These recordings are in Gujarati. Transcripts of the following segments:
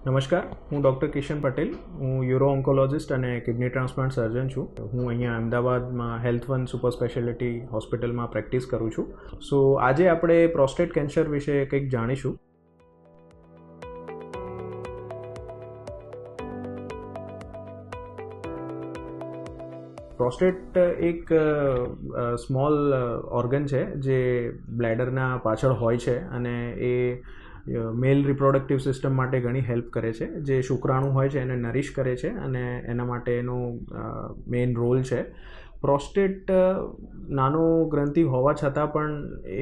નમસ્કાર, હું ડૉક્ટર કિશન પટેલ. હું યુરો ઓન્કોલોજિસ્ટ અને કિડની ટ્રાન્સપ્લાન્ટ સર્જન છું. હું અહીંયા અમદાવાદમાં હેલ્થ વન સુપર સ્પેશિયાલિટી હોસ્પિટલમાં પ્રેક્ટિસ કરું છું. સો આજે આપણે પ્રોસ્ટેટ કેન્સર વિશે કંઈક જાણીશું. પ્રોસ્ટેટ એક સ્મોલ ઓર્ગન છે જે બ્લેડરના પાછળ હોય છે અને એ મેલ રિપ્રોડક્ટિવ સિસ્ટમ માટે ઘણી હેલ્પ કરે છે. જે શુક્રાણુ હોય છે એને નરિશ કરે છે અને એના માટે એનું મેઇન રોલ છે. પ્રોસ્ટેટ નાનો ગ્રંથિ હોવા છતાં પણ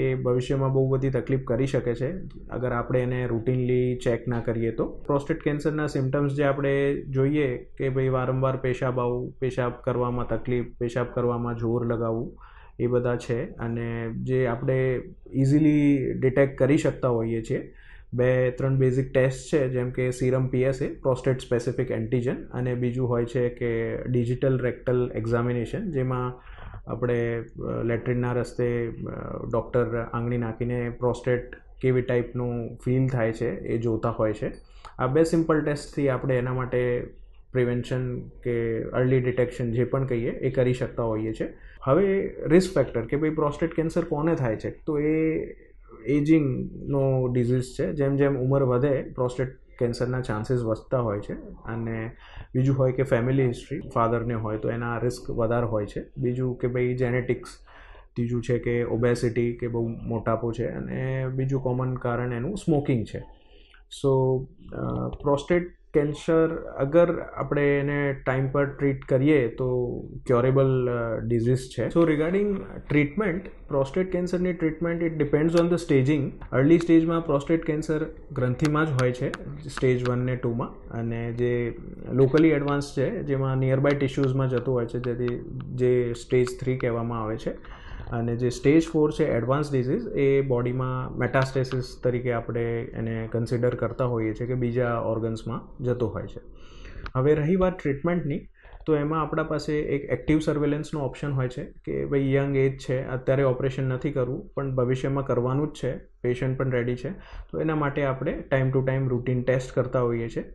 એ ભવિષ્યમાં બહુ બધી તકલીફ કરી શકે છે અગર આપણે એને રૂટીનલી ચેક ના કરીએ તો. પ્રોસ્ટેટ કેન્સરના સિમ્ટમ્સ જે આપણે જોઈએ કે ભાઈ વારંવાર પેશાબ આવવું, પેશાબ કરવામાં તકલીફ, પેશાબ કરવામાં જોર લગાવવું, એ બધા છે અને જે આપણે ઇઝીલી ડિટેક્ટ કરી શકતા હોઈએ છીએ. 2-3 બેઝિક ટેસ્ટ છે, જેમ કે serum PSA prostate specific antigen, અને બીજું હોય છે કે ડિજિટલ રેક્ટલ એક્ઝામિનેશન, જેમાં આપણે લેટ્રિનના રસ્તે ડૉક્ટર આંગળી નાખીને પ્રોસ્ટેટ કેવી ટાઈપનું ફીલ થાય છે એ જોતા હોય છે. આ 2 સિમ્પલ ટેસ્ટથી આપણે એના માટે પ્રિવેન્શન કે અર્લી ડિટેક્શન જે પણ કહીએ એ કરી શકતા હોઈએ છીએ. હવે રિસ્ક ફેક્ટર કે ભાઈ પ્રોસ્ટેટ કેન્સર કોને થાય છે, તો એ એજિંગનો ડિઝીઝ છે. જેમ જેમ ઉંમર વધે પ્રોસ્ટેટ કેન્સરના ચાન્સીસ વધતા હોય છે. અને બીજું હોય કે ફેમિલી હિસ્ટ્રી, ફાધરને હોય તો એના રિસ્ક વધારે હોય છે. બીજું કે ભાઈ જેનેટિક્સ. ત્રીજું છે કે ઓબેસિટી કે બહુ મોટાપો છે. અને બીજું કોમન કારણ એનું સ્મોકિંગ છે. સો પ્રોસ્ટેટ કેન્સર અગર આપણે એને ટાઈમ પર ટ્રીટ કરીએ તો ક્યોરેબલ ડિઝીઝ છે. સો રિગાર્ડિંગ ટ્રીટમેન્ટ, પ્રોસ્ટેટ કેન્સરની treatment it depends on the staging. Early સ્ટેજમાં પ્રોસ્ટેટ કેન્સર ગ્રંથિમાં જ હોય છે, સ્ટેજ 1 ને 2માં, અને જે લોકલી એડવાન્સ છે જેમાં નિયરબાય ટિશ્યુઝમાં જતું હોય છે, જેથી જે સ્ટેજ 3 કહેવામાં આવે છે. અને જે સ્ટેજ 4 છે એડવાન્સ ડિઝીઝ, એ બોડીમાં મેટાસ્ટેસિસ તરીકે આપણે એને કન્સિડર કરતા હોઈએ છીએ કે બીજા ઓર્ગન્સમાં જતો હોય છે. હવે રહી વાત ટ્રીટમેન્ટની, તો એમાં આપણા પાસે એક એક્ટિવ સર્વેલન્સનો ઓપ્શન હોય છે કે ભાઈ યંગ એજ છે, અત્યારે ઓપરેશન નથી કરવું પણ ભવિષ્યમાં કરવાનું જ છે, પેશન્ટ પણ રેડી છે, તો એના માટે આપણે time to time routine test કરતા હોઈએ છીએ.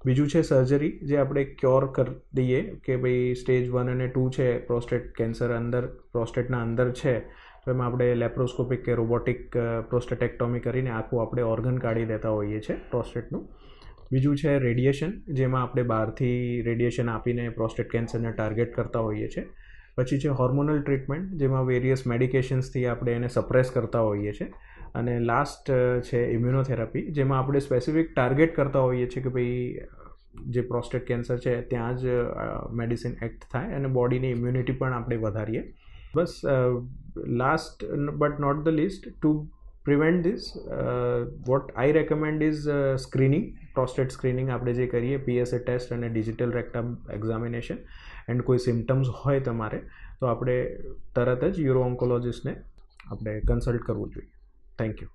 બીજું છે સર્જરી, જે આપણે ક્યોર કરી દઈએ કે ભાઈ સ્ટેજ 1 અને 2 છે પ્રોસ્ટેટ કેન્સર અંદર, પ્રોસ્ટેટના અંદર છે, તો એમાં આપણે લેપ્રોસ્કોપિક કે રોબોટિક પ્રોસ્ટેટેક્ટોમી કરીને આખું આપણે ઓર્ગન કાઢી દેતા હોઈએ છીએ પ્રોસ્ટેટનું. બીજું છે રેડિયેશન, જેમાં આપણે બહારથી રેડિયેશન આપીને પ્રોસ્ટેટ કેન્સરને ટાર્ગેટ કરતા હોઈએ છીએ. પછી છે હોર્મોનલ ટ્રીટમેન્ટ, જેમાં વેરિયસ મેડિકેશન્સથી આપણે એને સપ્રેસ કરતા હોઈએ છીએ. અને લાસ્ટ છે ઇમ્યુનોથેરાપી, જેમાં આપણે સ્પેસિફિક ટાર્ગેટ કરતા હોઈએ છીએ કે ભાઈ જે પ્રોસ્ટેટ કેન્સર છે ત્યાં જ મેડિસિન એક્ટ થાય અને બોડીની ઇમ્યુનિટી પણ આપણે વધારીએ. બસ last but not the least, to prevent this what I recommend is screening, prostate screening આપણે જે કરીએ, PSA ટેસ્ટ અને ડિજિટલ રેક્ટમ એક્ઝામિનેશન. એન્ડ કોઈ સિમ્ટમ્સ હોય તમારે તો આપણે તરત જ યુરો ઓન્કોલોજિસ્ટને આપણે કન્સલ્ટ કરવું જોઈએ. Thank you.